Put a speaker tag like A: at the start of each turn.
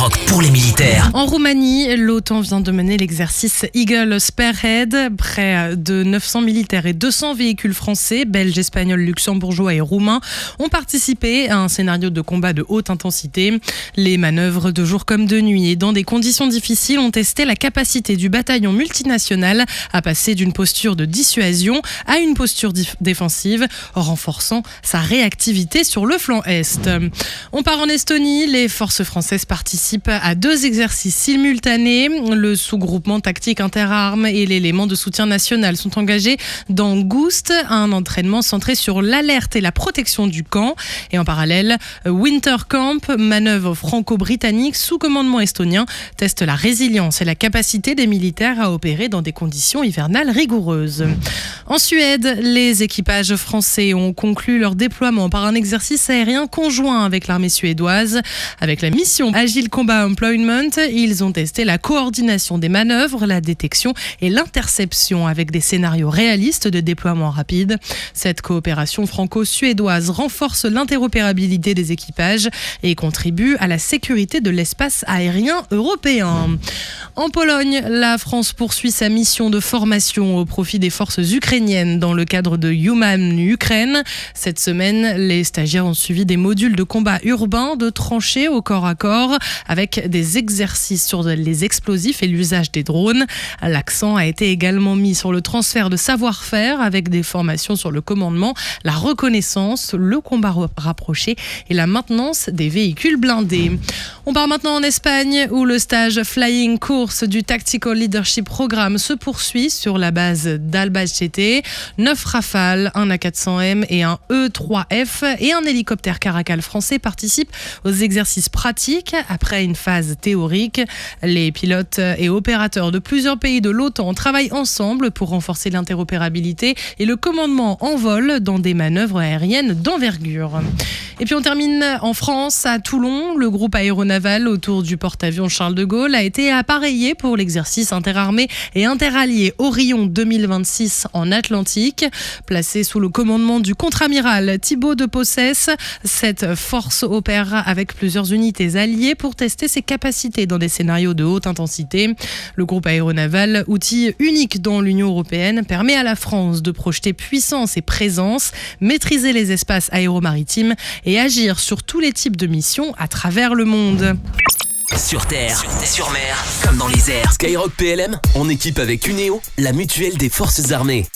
A: Skyrock pour les militaires.
B: En Roumanie, l'OTAN vient de mener l'exercice Eagle Spearhead. Près de 900 militaires et 200 véhicules français, belges, espagnols, luxembourgeois et roumains ont participé à un scénario de combat de haute intensité. Les manœuvres de jour comme de nuit et dans des conditions difficiles ont testé la capacité du bataillon multinational à passer d'une posture de dissuasion à une posture défensive, renforçant sa réactivité sur le flanc Est. On part en Estonie. Les forces françaises participent à 2 exercices simultanés. Le sous-groupement tactique interarmes et l'élément de soutien national sont engagés dans Goust, un entraînement centré sur l'alerte et la protection du camp. Et en parallèle, Winter Camp, manœuvre franco-britannique sous commandement estonien, teste la résilience et la capacité des militaires à opérer dans des conditions hivernales rigoureuses. En Suède, les équipages français ont conclu leur déploiement par un exercice aérien conjoint avec l'armée suédoise. Avec la mission Agile Combat Employment, ils ont testé la coordination des manœuvres, la détection et l'interception avec des scénarios réalistes de déploiement rapide. Cette coopération franco-suédoise renforce l'interopérabilité des équipages et contribue à la sécurité de l'espace aérien européen. En Pologne, la France poursuit sa mission de formation au profit des forces ukrainiennes dans le cadre de Human Ukraine. Cette semaine, les stagiaires ont suivi des modules de combat urbain, de tranchées au corps à corps, avec des exercices sur les explosifs et l'usage des drones. L'accent a été également mis sur le transfert de savoir-faire avec des formations sur le commandement, la reconnaissance, le combat rapproché et la maintenance des véhicules blindés. On part maintenant en Espagne où le stage Flying Course du Tactical Leadership Programme se poursuit sur la base d'Albacete. 9 Rafales, un A400M et un E3F et un hélicoptère Caracal français participent aux exercices pratiques après une phase théorique. Les pilotes et opérateurs de plusieurs pays de l'OTAN travaillent ensemble pour renforcer l'interopérabilité et le commandement en vol dans des manœuvres aériennes d'envergure. Et puis on termine en France, à Toulon. Le groupe aéronaval autour du porte-avions Charles de Gaulle a été appareillé pour l'exercice interarmé et interallié Orion 2026 en Atlantique. Placé sous le commandement du contre-amiral Thibaut de Possès, cette force opère avec plusieurs unités alliées pour tester ses capacités dans des scénarios de haute intensité. Le groupe aéronaval, outil unique dans l'Union européenne, permet à la France de projeter puissance et présence, maîtriser les espaces aéromaritimes et agir sur tous les types de missions à travers le monde.
A: Sur terre, sur mer, comme dans les airs. Skyrock PLM, en équipe avec Uneo, la mutuelle des forces armées.